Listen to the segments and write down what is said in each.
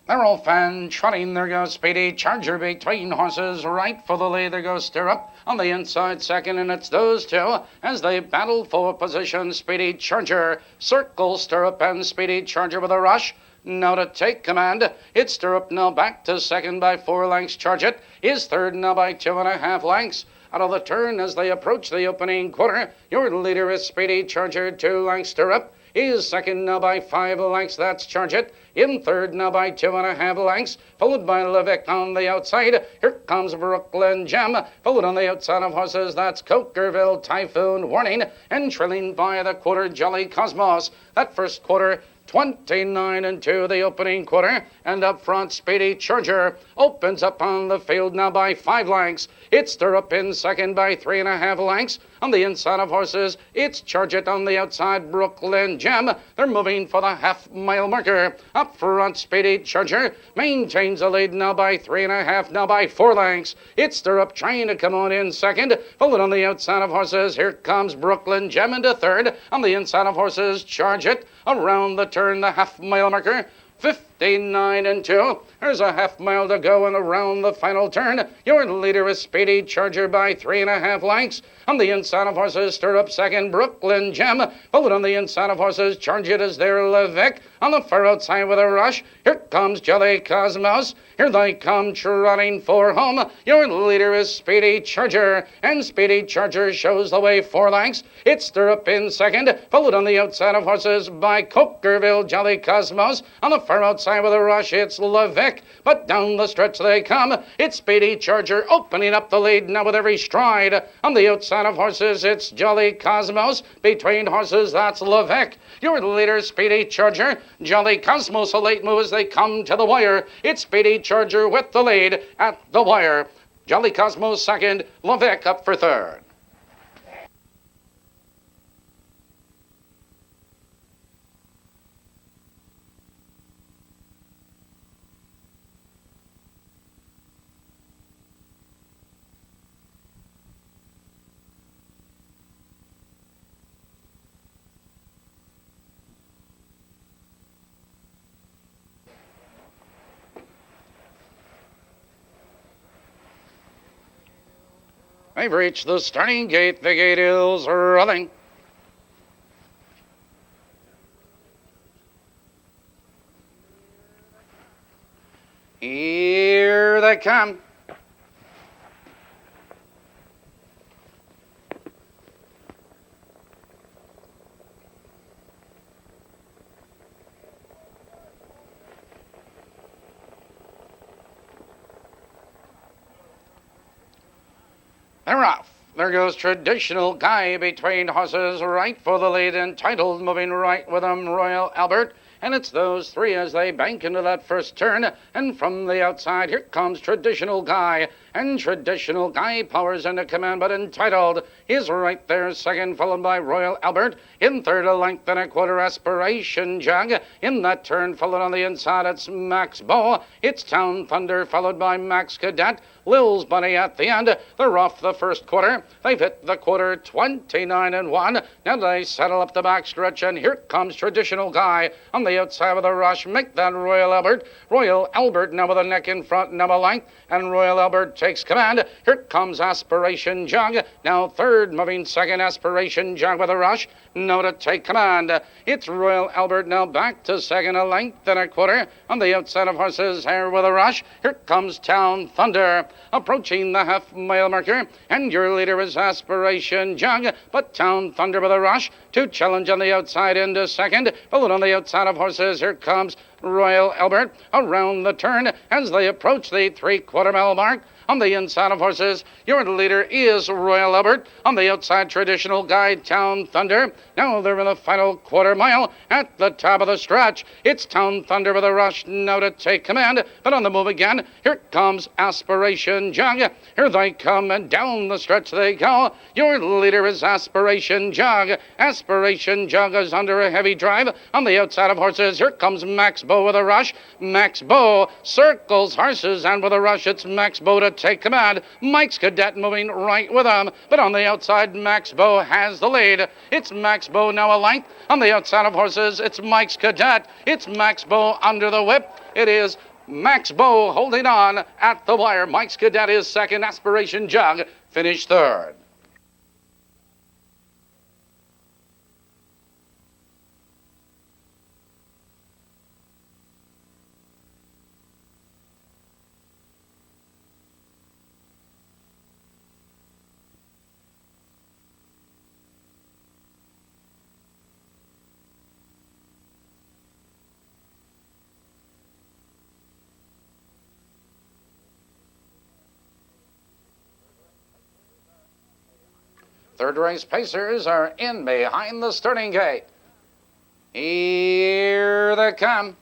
They're off and trotting. There goes Speedy Charger between horses. Right for the lead. There goes Stirrup on the inside second, and it's those two as they battle for position. Speedy Charger circles Stirrup, and Speedy Charger with a rush. Now to take command. It's Stirrup now back to second by 4 lengths. Charge It is third now by 2.5 lengths. Out of the turn as they approach the opening quarter. Your leader is Speedy Charger, 2 lengths. Stirrup is second now by 5 lengths. That's Charge It. In third now by 2.5 lengths, followed by Levick on the outside. Here comes Brooklyn Gem, followed on the outside of horses. That's Cokerville Typhoon Warning, and trailing by the quarter Jolly Cosmos. That first quarter 29-2 the opening quarter, and up front Speedy Charger opens up on the field now by 5 lengths. It's Stirrup in second by 3.5 lengths. On the inside of horses, it's Charge It on the outside, Brooklyn Gem. They're moving for the half-mile marker. Up front, Speedy Charger maintains the lead now by 3.5, now by 4 lengths. It's Stirrup trying to come on in second, followed on the outside of horses. Here comes Brooklyn Gem into third. On the inside of horses, Charge It around the turn, the half-mile marker. 59-2. There's a half mile to go, and around the final turn, your leader is Speedy Charger by 3.5 lengths. On the inside of horses, Stirrup second, Brooklyn Gem. Followed on the inside of horses, Charge It is there, Levick. On the far outside with a rush, here comes Jolly Cosmos. Here they come trotting for home. Your leader is Speedy Charger, and Speedy Charger shows the way 4 lengths. It's Stirrup in second, followed on the outside of horses by Cokerville Jolly Cosmos. On the far outside with a rush, it's Levick, but down the stretch they come. It's Speedy Charger opening up the lead now with every stride. On the outside of horses, it's Jolly Cosmos. Between horses, that's Levick. Your leader, Speedy Charger. Jolly Cosmos, a late move as they come to the wire. It's Speedy Charger with the lead at the wire. Jolly Cosmos second, Levick up for third. They've reached the starting gate. The gate is rolling. Here they come. They're off. There goes Traditional Guy between horses, right for the lead. Entitled moving right with them, Royal Albert. And it's those three as they bank into that first turn. And from the outside, here comes Traditional Guy. And Traditional Guy powers into command, but Entitled is right there, second, followed by Royal Albert. In third, a length and a quarter, Aspiration Jug. In that turn, followed on the inside, it's Max Bow. It's Town Thunder, followed by Max Cadet. Lil's Bunny at the end. They're off the first quarter. They've hit the quarter 29-1. Now they settle up the backstretch, and here comes Traditional Guy on the outside with a rush. Make that Royal Albert. Royal Albert now with a neck in front, now a length, and Royal Albert takes command. Here comes Aspiration Jug. Now third, moving second, Aspiration Jug with a rush. Now to take command. It's Royal Albert now back to second, a length and a quarter. On the outside of horses, here with a rush. Here comes Town Thunder, approaching the half-mile marker, and your leader is Aspiration Jug, but Town Thunder with a rush to challenge on the outside into second, followed on the outside of horses. Here comes Royal Albert around the turn as they approach the 3/4 mile mark. On the inside of horses, your leader is Royal Albert. On the outside, Traditional Guy, Town Thunder. Now they're in the final quarter mile at the top of the stretch. It's Town Thunder with a rush now to take command, but on the move again. Here comes Aspiration Jug. Here they come, and down the stretch they go. Your leader is Aspiration Jug. Aspiration Jug is under a heavy drive. On the outside of horses, here comes Max Bow with a rush. Max Bow circles horses, and with a rush, it's Max Bow to take command. Mike's Cadet moving right with him, but on the outside, Max Bow has the lead. It's Max Bow now a length. On the outside of horses, it's Mike's Cadet. It's Max Bow under the whip. It is Max Bow holding on at the wire. Mike's Cadet is second. Aspiration Jug finished third. Third race pacers are in behind the starting gate. Here they come.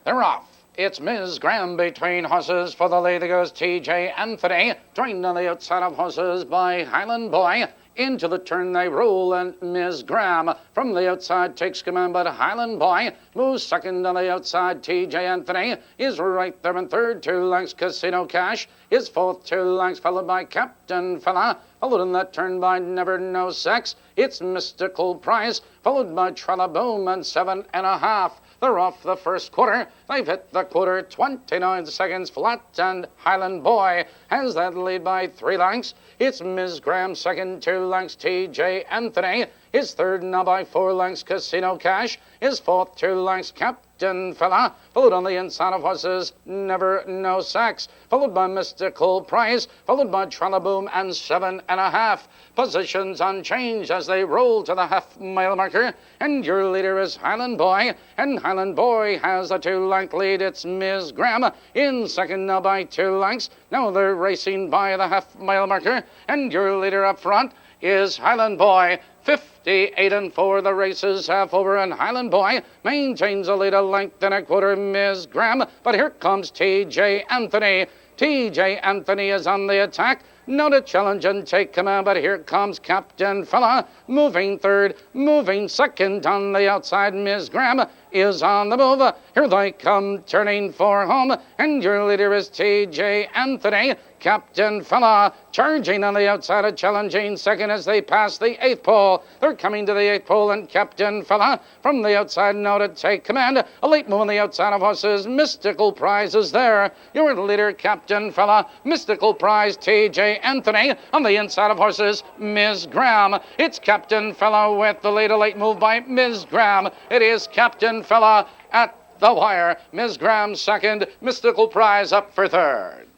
They're off. It's Ms. Graham between horses. For the lead there goes T.J. Anthony, joined on the outside of horses by Highland Boy. Into the turn they roll, and Ms. Graham from the outside takes command, but Highland Boy moves second on the outside. T.J. Anthony is right there in third. 2 lengths Casino Cash is fourth. 2 lengths followed by Captain Fella. Followed in that turn by Never No Sex. It's Mystical Prize, followed by Tralla-Boom and 7.5. They're off the first quarter. They've hit the quarter 29 seconds flat, and Highland Boy has that lead by 3 lengths. It's Ms. Graham second, 2 lengths. T.J. Anthony is third now by 4 lengths. Casino Cash is fourth, 2 lengths. Captain Fella, followed on the inside of horses Never No Sex, followed by Mystical Prize, followed by Tralla-Boom and 7.5. Positions unchanged as they roll to the half-mile marker, and your leader is Highland Boy, and Highland Boy has a 2-length lead. It's Ms. Graham in second now by 2 lengths. Now they're racing by the half-mile marker, and your leader up front is Highland Boy. 58-4, the race is half over, and Highland Boy maintains a lead 1 length and a quarter. Ms. Graham, but here comes T.J. Anthony. T.J. Anthony is on the attack. Now to challenge and take command, but here comes Captain Fella, moving third, moving second on the outside. Ms. Graham is on the move. Here they come, turning for home, and your leader is T.J. Anthony. Captain Fella charging on the outside, of challenging second as they pass the 8th pole. They're coming to the 8th pole, and Captain Fella from the outside now to take command. A late move on the outside of horses. Mystical Prize is there. Your leader, Captain Fella. Mystical Prize, T.J. Anthony. On the inside of horses, Ms. Graham. It's Captain Fella with the lead. A late move by Ms. Graham. It is Captain Fella at the wire. Ms. Graham second. Mystical Prize up for third.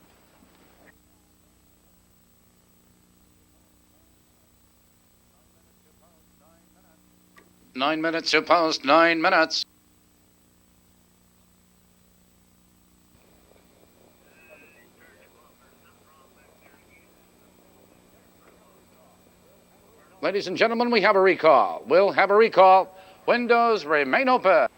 9 minutes to post, 9 minutes. Ladies and gentlemen, we have a recall. We'll have a recall. Windows remain open.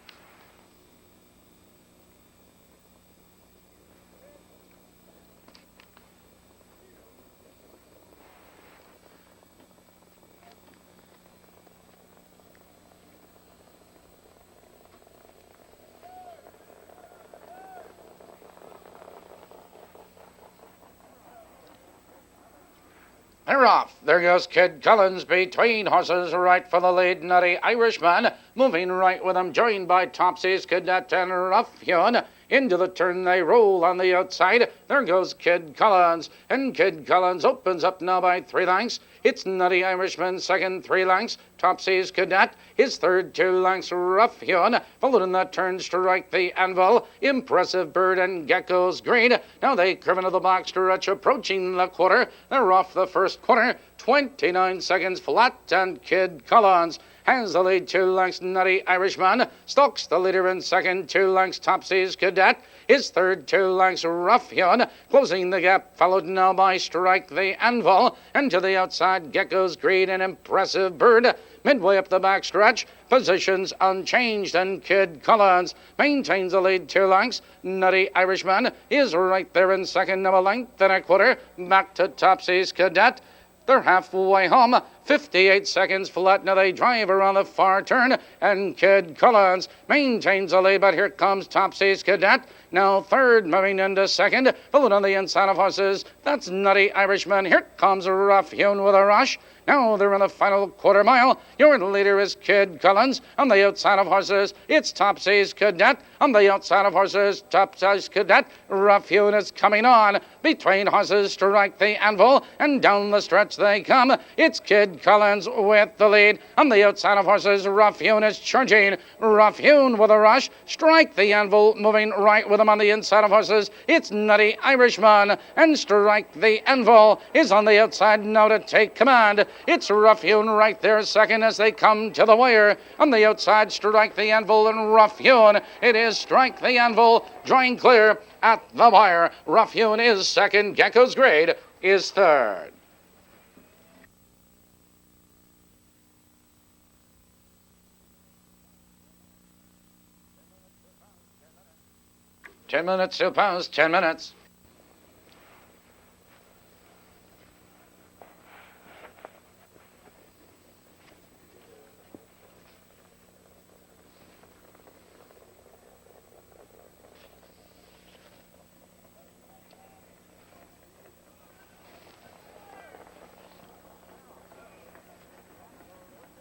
They're off. There goes Kid Collins between horses, right for the lead. Nutty Irishman moving right with him, joined by Topsy's Cadet and Rough-Hewn. Into the turn they roll on the outside. There goes Kid Collins, and Kid Collins opens up now by 3 lengths. It's Nutty Irishman second, 3 lengths. Topsy's Cadet his third, 2 lengths. Rough-Hewn followed in that turn, Strike the Anvil, Impressive Bird, and Gecko's Green. Now they curve into the box stretch, approaching the quarter. They're off the first quarter, 29 seconds flat, and Kid Collins has the lead. 2 lengths. Nutty Irishman stalks the leader in second, 2 lengths. Topsy's Cadet is third, 2 lengths Rough Hewn. Closing the gap, followed now by Strike the Anvil. And to the outside, Gecko's Greed, an impressive bird. Midway up the backstretch, positions unchanged, and Kid Collins maintains the lead 2 lengths. Nutty Irishman is right there in second, now a length and a quarter. Back to Topsy's Cadet. They're halfway home, 58 seconds flat. Now they drive around the far turn, and Kid Collins maintains the lead, but here comes Topsy's Cadet. Now third, moving into second, followed on the inside of horses. That's Nutty Irishman. Here comes Rough Hewn with a rush. Now they're in the final quarter mile. Your leader is Kid Collins. On the outside of horses, it's Topsy's Cadet. On the outside of horses, Topsy's Cadet. Rough Hewn is coming on. Between horses, Strike the Anvil, and down the stretch they come. It's Kid Collins with the lead. On the outside of horses, Rough Hewn is charging. Rough Hewn with a rush. Strike the Anvil moving right with him on the inside of horses. It's Nutty Irishman, and Strike the Anvil is on the outside now to take command. It's Rough Hewn right there second as they come to the wire. On the outside, Strike the Anvil and Rough Hewn. It is Strike the Anvil drawing clear at the wire. Rough Hewn is second. Gecko's Grade is third. Ten minutes to pass, 10 minutes.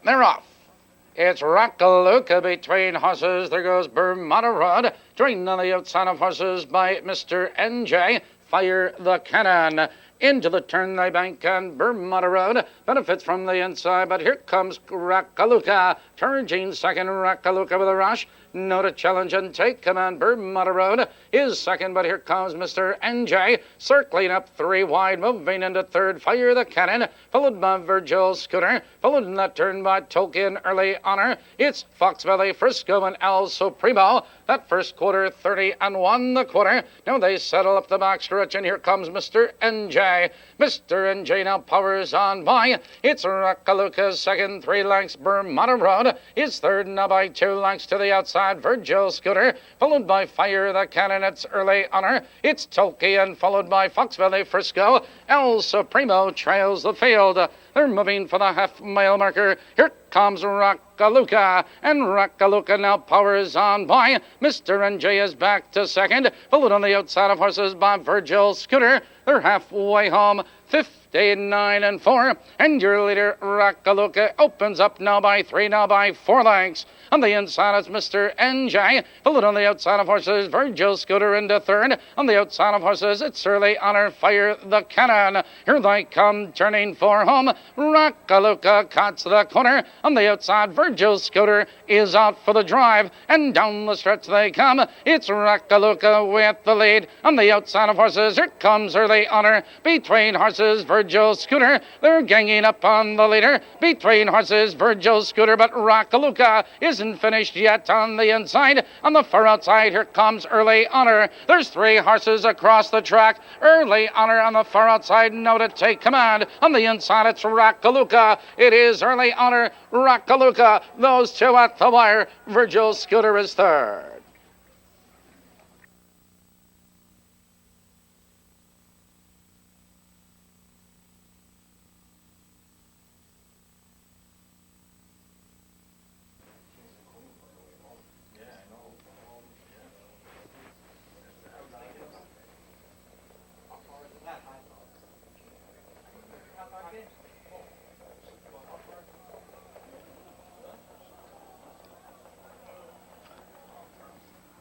They're off. It's Rockalooka between horses. There goes Bermuda Road. Trained on the outside of horses by Mr. NJ. Fire the Cannon. Into the turn they bank, and Bermuda Road benefits from the inside, but here comes Rockalooka. Turging second, Rockalooka with a rush. No to challenge and take command. Bermuda Road is second, but here comes Mr. NJ. Circling up 3 wide, moving into third. Fire the Cannon, followed by Virgil Scooter. Followed in that turn by Tolkien Early Honor. It's Fox Valley Frisco and El Supremo. That first quarter, 30 and 1 the quarter. Now they settle up the backstretch, and here comes Mr. NJ. Mr. NJ now powers on by. It's Rockalooka's second, 3 lengths. Bermuda Road is third now by 2 lengths to the outside. Virgil Scooter, followed by Fire the Cannon. It's Early Honor. It's Tolkien, followed by Fox Valley Frisco. El Supremo trails the field. They're moving for the half-mile marker. Here comes Rockalooka, and Rockalooka now powers on by. Mr. NJ is back to second, followed on the outside of horses by Virgil Scooter. They're halfway home, 59 and 4, and your leader Rockalooka opens up now by 3, now by 4 lengths. On the inside is Mr. NJ, followed on the outside of horses, Virgil Scooter into third. On the outside of horses, it's Early Honor, Fire the Cannon. Here they come, turning for home. Rockalooka cuts the corner. On the outside, Virgil Scooter is out for the drive, and down the stretch they come. It's Rockalooka with the lead. On the outside of horses, here comes Early Honor. Between horses, Virgil Scooter. They're ganging up on the leader. Between horses, Virgil Scooter, but Rockalooka isn't finished yet on the inside. On the far outside, here comes Early Honor. There's 3 horses across the track. Early Honor on the far outside, now to take command. On the inside, it's Rockalooka. It is Early Honor, Rockalooka. Those 2 at the wire. Virgil Scooter is third.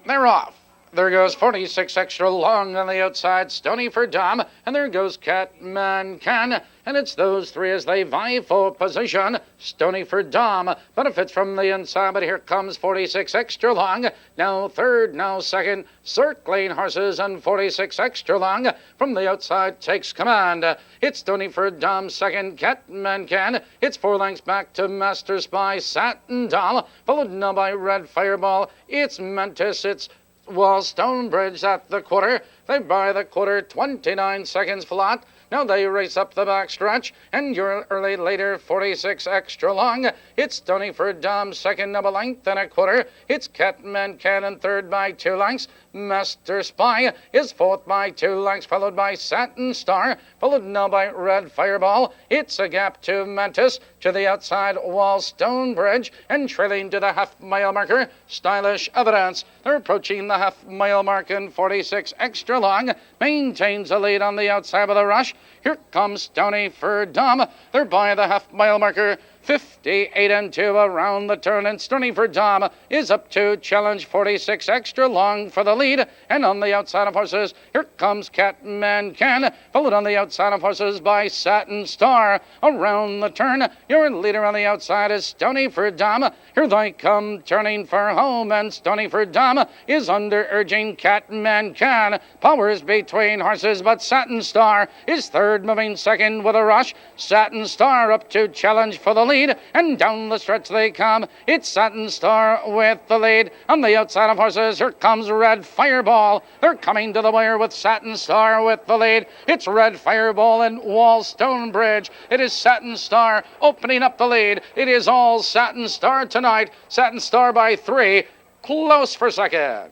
They're off. There goes 46 extra long on the outside, Stony for Dom, and there goes Catman Can, and it's those 3 as they vie for position. Stony for Dom benefits from the inside, but here comes 46 extra long. Now third, now second, circling horses, and 46 extra long from the outside takes command. It's Stony for Dom second, Catman Can. It's 4 lengths back to Master Spy, Satin Doll, followed now by Red Fireball. It's Mantis, it's was Stonebridge at the quarter. They buy the quarter 29 seconds flat. Now they race up the backstretch, and your early later 46 extra long. It's Stoneyford Dom second of a length and a quarter. It's Catman Cannon third by 2 lengths. Master Spy is fourth by 2 lengths, followed by Satin Star, followed now by Red Fireball. It's a gap to Mantis, to the outside wall Stonebridge, and trailing to the half-mile marker, Stylish Evidence. They're approaching the half-mile mark in 46 extra long, maintains a lead on the outside of the rush. Here comes Stoneyford Dom. They're by the half-mile marker, 58 and 2 around the turn, and Stoneyford Dom is up to challenge 46 extra long for the lead. And on the outside of horses, here comes Catman Can, followed on the outside of horses by Satin Star. Around the turn, your leader on the outside is Stoneyford Dom. Here they come turning for home, and Stoneyford Dom is under urging Catman Can. Powers between horses, but Satin Star is third, moving second with a rush. Satin Star up to challenge for the lead. And down the stretch they come. It's Satin Star with the lead. On the outside of horses, here comes Red Fireball. They're coming to the wire with Satin Star with the lead. It's Red Fireball and Wall Stonebridge. It is Satin Star opening up the lead. It is all Satin Star tonight. Satin Star by 3. Close for second.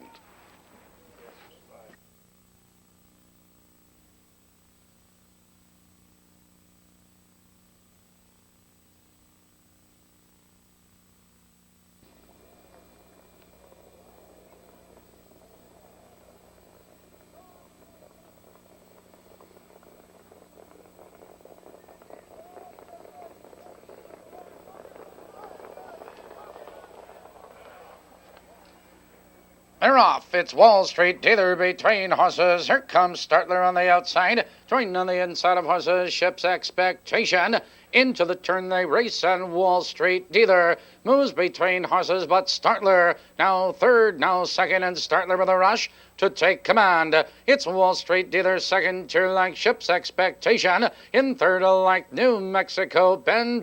They're off. It's Wall Street Dealer between horses. Here comes Startler on the outside. Joined on the inside of horses, Ship's Expectation. Into the turn they race, and Wall Street Dealer moves between horses, but Startler now third, now second, and Startler with a rush to take command. It's Wall Street Dealer second, to like Ship's Expectation. In third, like New Mexico Ben.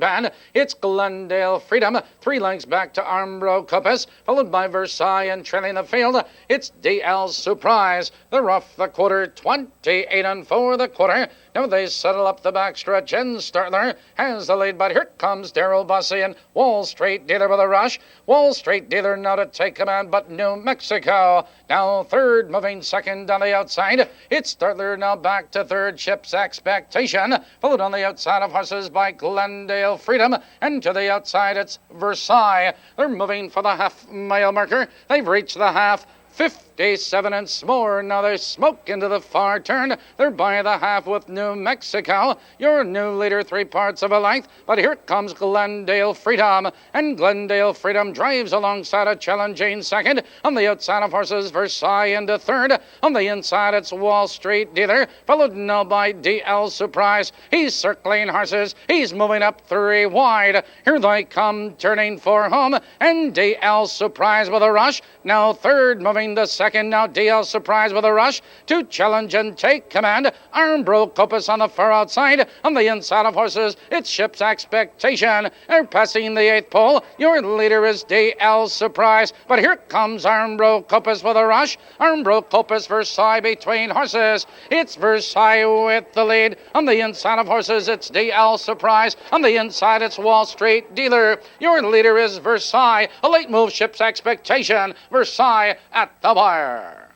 It's Glendale Freedom, 3 lengths back to Armbro Coppice, followed by Versailles, and trailing the field, it's DL Surprise. They're off the quarter, 28 and 4 the quarter. Now they settle up the backstretch, and Startler has the lead, but here comes Darrell Bussey and Wall Street Dealer with a rush. Wall Street Dealer now to take command, but New Mexico now third, moving second on the outside. It's Startler now back to third, Ship's Expectation, followed on the outside of horses by Glendale Freedom, and to the outside it's Versailles. They're moving for the half-mile marker. They've reached the half. 57 and more. Now they smoke into the far turn. They're by the half with New Mexico. Your new leader, 3 parts of a length. But here comes Glendale Freedom. And Glendale Freedom drives alongside a challenging second. On the outside of horses, Versailles into third. On the inside, it's Wall Street Dealer, followed now by DL Surprise. He's circling horses. He's moving up 3 wide. Here they come turning for home. And DL Surprise with a rush. Now third, moving to second. Now DL Surprise with a rush to challenge and take command. Armbro Coppice on the far outside. On the inside of horses, it's Ship's Expectation. They're passing the 8th pole. Your leader is DL Surprise. But here comes Armbro Coppice with a rush. Armbro Coppice, Versailles between horses. It's Versailles with the lead. On the inside of horses, it's DL Surprise. On the inside, it's Wall Street Dealer. Your leader is Versailles. A late move, Ship's Expectation. Versailles at the wire.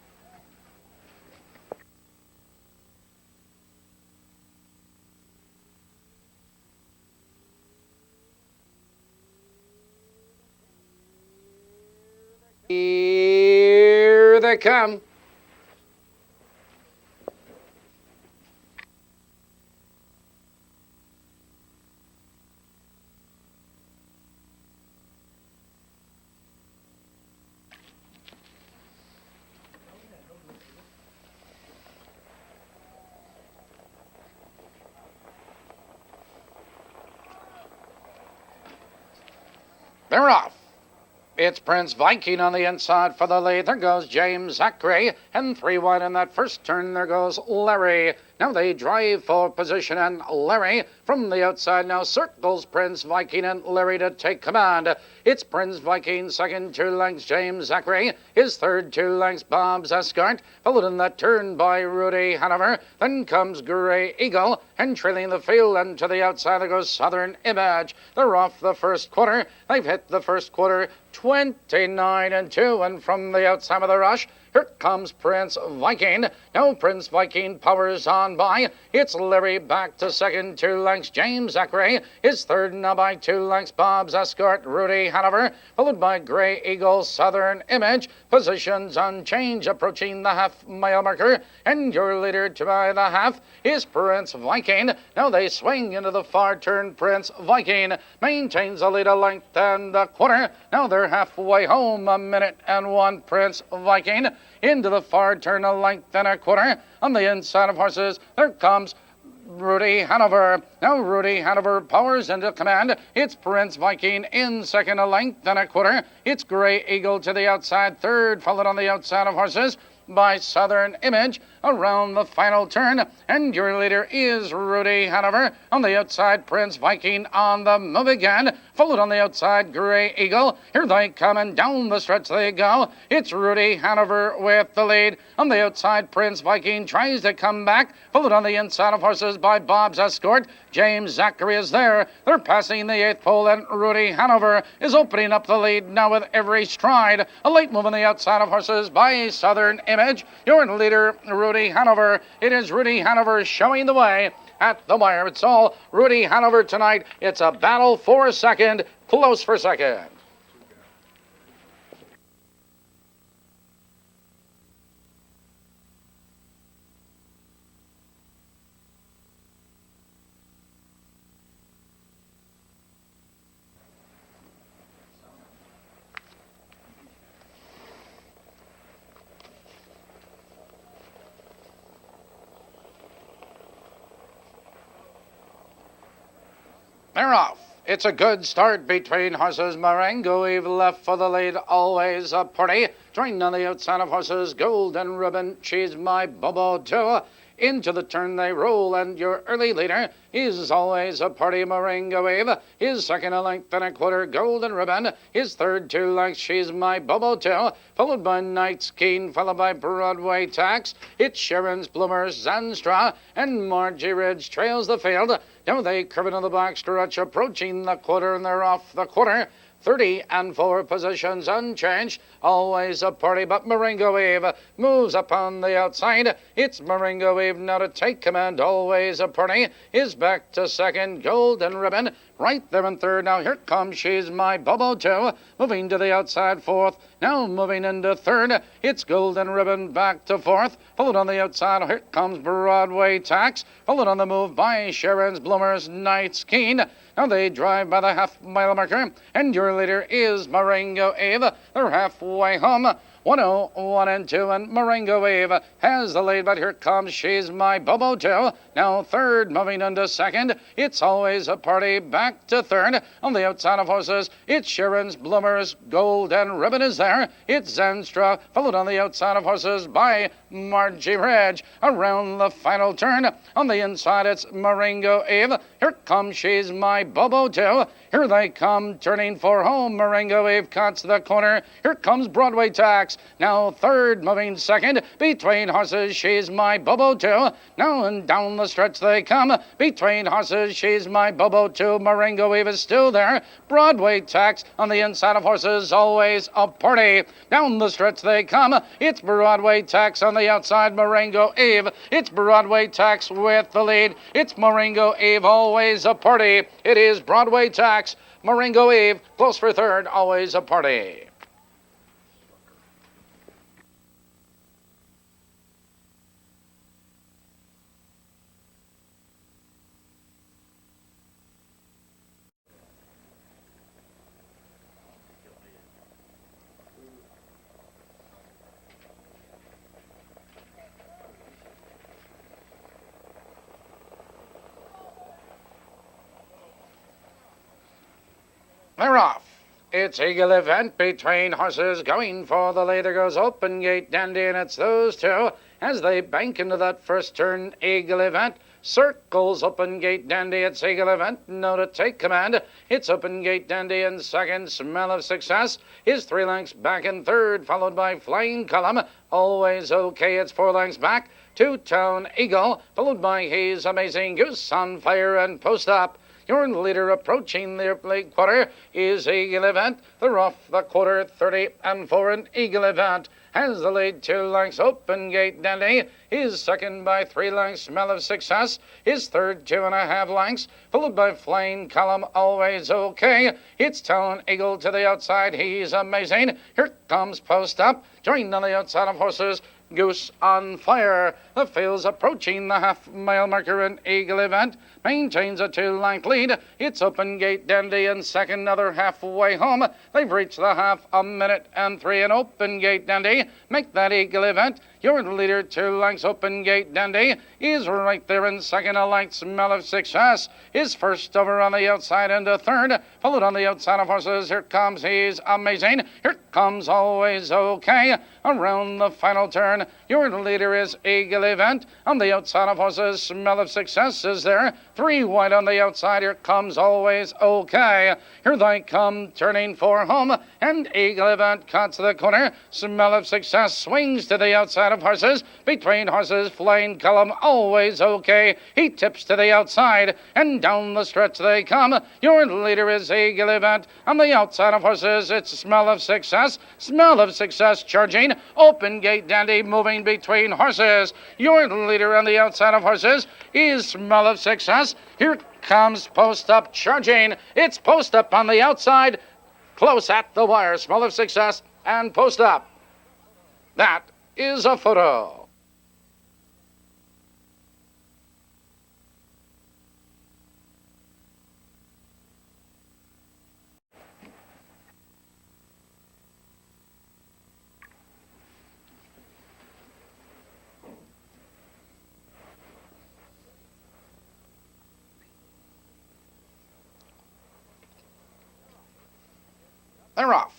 Here they come. They're off. It's Prince Viking on the inside for the lead. There goes James Zachary. And 3 wide in that first turn. There goes Larry. Now they drive for position, and Larry from the outside now circles Prince Viking and Larry to take command. It's Prince Viking second, 2 lengths James Zachary. His third, 2 lengths Bob's Escort, followed in that turn by Rudy Hanover. Then comes Grey Eagle, and trailing the field, and to the outside there goes Southern Image. They're off the first quarter. They've hit the first quarter 29-2, and from the outside of the rush, here comes Prince Viking. Now Prince Viking powers on by. It's Larry back to second, 2 lengths James Zachary. His third now by 2 lengths Bob's Escort, Rudy Hanover, followed by Grey Eagle, Southern Image. Positions unchanged, approaching the half-mile marker, and your leader to by the half is Prince Viking. Now they swing into the far turn. Prince Viking maintains a lead a length and a quarter. Now they're halfway home, 1:01. Prince Viking into the far turn, a length and a quarter. On the inside of horses, there comes Rudy Hanover. Now Rudy Hanover powers into command. It's Prince Viking in second, a length and a quarter. It's Grey Eagle to the outside, third, followed on the outside of horses by Southern Image around the final turn, and your leader is Rudy Hanover. On the outside, Prince Viking on the move again, followed on the outside, Grey Eagle. Here they come, and down the stretch they go. It's Rudy Hanover with the lead. On the outside, Prince Viking tries to come back, followed on the inside of horses by Bob's Escort. James Zachary is there. They're passing the 8th pole, and Rudy Hanover is opening up the lead now with every stride. A late move on the outside of horses by Southern Image. Your leader, Rudy Hanover. It is Rudy Hanover showing the way at the wire. It's all Rudy Hanover tonight. It's a battle for second, close for second. They're off. It's a good start between horses. Marengo Eve left for the lead, always a party. Joined on the outside of horses, Golden Ribbon, she's my Bobo too. Into the turn they roll, and your early leader is always a party. Marengo Wave. His second, a length and a quarter, Golden Ribbon. His third, 2 lengths, she's my Bobo too. Followed by Knight's Keen, followed by Broadway Tax. It's Sharon's Bloomers, Zanstra, and Margie Ridge trails the field. Now they curve into the back stretch, approaching the quarter, and they're off the quarter. 30-4 positions unchanged. Always a party, but Marengo Wave moves up on the outside. It's Marengo Wave now to take command. Always a party is back to second. Golden Ribbon right there in third. Now here comes She's My Bobo too. Moving to the outside, fourth. Now moving into third. It's Golden Ribbon back to fourth. Followed on the outside, here comes Broadway Tax. Followed on the move by Sharon's Bloomers, Knight's Keen. Now they drive by the half-mile marker, and your leader is Marengo Ave. They're halfway home. 101 2, and Marengo Wave has the lead, but here comes She's My Bobo too. Now third, moving into second. It's always a party back to third. On the outside of horses, it's Sharon's Bloomers, Golden Ribbon is there. It's Zanstra, followed on the outside of horses by Margie Ridge. Around the final turn, on the inside, it's Marengo Ave. Here comes She's My Bobo too. Here they come, turning for home. Marengo Wave cuts the corner. Here comes Broadway Tax. Now third, moving second. Between horses, She's My Bobo too. Now and down the stretch they come. Between horses, She's My Bobo too. Marengo Wave is still there. Broadway Tax on the inside of horses, always a party. Down the stretch they come. It's Broadway Tax on the outside. Marengo Ave. It's Broadway Tax with the lead. It's Marengo Ave, always a party. It is Broadway Tax. Marengo Ave, close for third, always a party. They're off. It's Eagle Event between horses going for the lead. There goes Open Gate Dandy, and it's those two as they bank into that first turn. Eagle Event circles Open Gate Dandy. It's Eagle Event now to take command. It's Open Gate Dandy in second. Smell of Success is 3 lengths back in third, followed by Flying Column. Always Okay, it's 4 lengths back. Two Town Eagle, followed by He's Amazing Goose on Fire and Post Up. Your leader approaching the late quarter is Eagle Event. They're off the quarter, 30 and 4, and Eagle Event has the lead 2 lengths. Open Gate Dandy is second by 3 lengths. Smell of Success is third, 2.5 lengths, followed by Flying Column. Always Okay. It's Town Eagle to the outside. He's Amazing. Here comes Post Up. Joined on the outside of horses Goose on Fire. The field's approaching the half-mile marker, and Eagle Event maintains a 2-length lead. It's Open Gate Dandy in second, another halfway home. They've reached the half, 1 minute and 3, and Open Gate Dandy make that Eagle Event your leader. 2 lengths. Open Gate Dandy is right there in second. A length. Smell of Success is first over on the outside into third, followed on the outside of horses. Here comes He's Amazing. Here comes Always Okay. Around the final turn, your leader is Eagle Event. On the outside of horses, Smell of Success is there. 3 wide on the outside. Here comes Always Okay. Here they come, turning for home, and Eagle Event cuts the corner. Smell of Success swings to the outside of horses. Between horses, Flying Column. Always Okay. He tips to the outside, and down the stretch they come. Your leader is Eagle Event. On the outside of horses, it's Smell of Success. Smell of Success charging. Open Gate Dandy moving between horses. Your leader on the outside of horses is Smell of Success. Here comes Post Up charging. It's Post Up on the outside, close at the wire. Smell of Success and Post Up. That is a photo. They're off.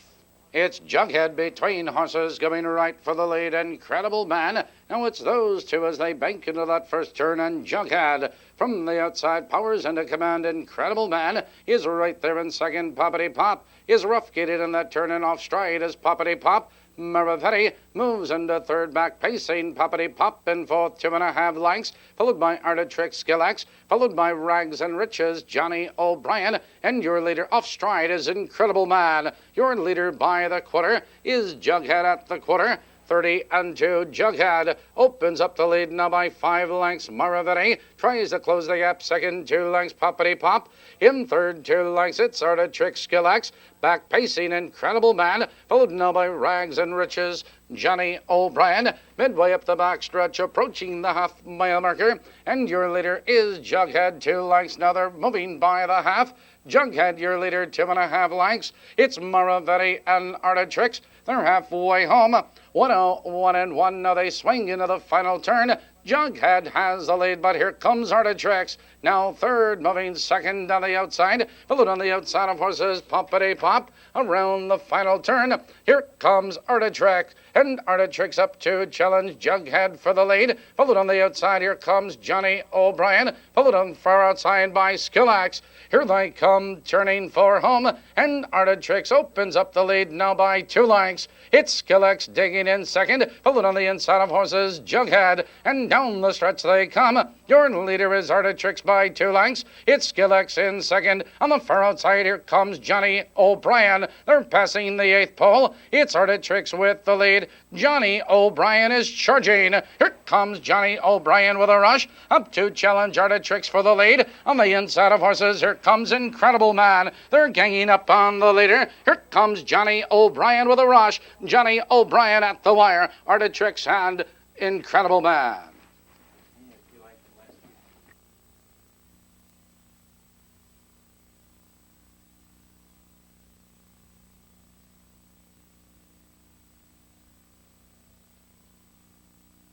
It's Jughead between horses going right for the lead. Incredible Man. Now it's those two as they bank into that first turn, and Jughead from the outside powers into command. Incredible Man is right there in second. Poppity Pop is rough gated in that turn, and off stride is Poppity Pop. Maravetti moves into third, back pacing Poppity Pop in fourth, 2.5 lengths, followed by Artitrix Skillax, followed by Rags and Riches, Johnny O'Brien, and your leader off stride is Incredible Man. Your leader by the quarter is Jughead at the quarter. 30 and 2. Jughead opens up the lead now by 5 lengths. Maravetti tries to close the gap. Second, 2 lengths. Poppity Pop. In third, 2 lengths. It's Artitrix Skillax. Back pacing Incredible Man. Followed now by Rags and Riches, Johnny O'Brien. Midway up the back stretch, approaching the half-mile marker. And your leader is Jughead. 2 lengths. Now they're moving by the half. Jughead, your leader, 2.5 lengths. It's Maravetti and Artitrix. They're halfway home. 1-0, 1-1. Now they swing into the final turn. Jughead has the lead, but here comes Artitrix. Now third, moving second on the outside. Followed on the outside of horses, Poppity Pop. Around the final turn, here comes Artitrix. And Artitrix up to challenge Jughead for the lead. Followed on the outside, here comes Johnny O'Brien. Followed on far outside by Skillax. Here they come, turning for home. And Artitrix opens up the lead now by 2 lengths. It's Skillax digging in second. Followed on the inside of horses, Jughead. And down the stretch they come. Your leader is Artitrix by 2 lengths. It's Skillax in second. On the far outside, here comes Johnny O'Brien. They're passing the 8th pole. It's Artitrix with the lead. Johnny O'Brien is charging. Here comes Johnny O'Brien with a rush. Up to challenge Artitrix for the lead. On the inside of horses, here comes Incredible Man. They're ganging up on the leader. Here comes Johnny O'Brien with a rush. Johnny O'Brien at the wire. Artitrix and Incredible Man.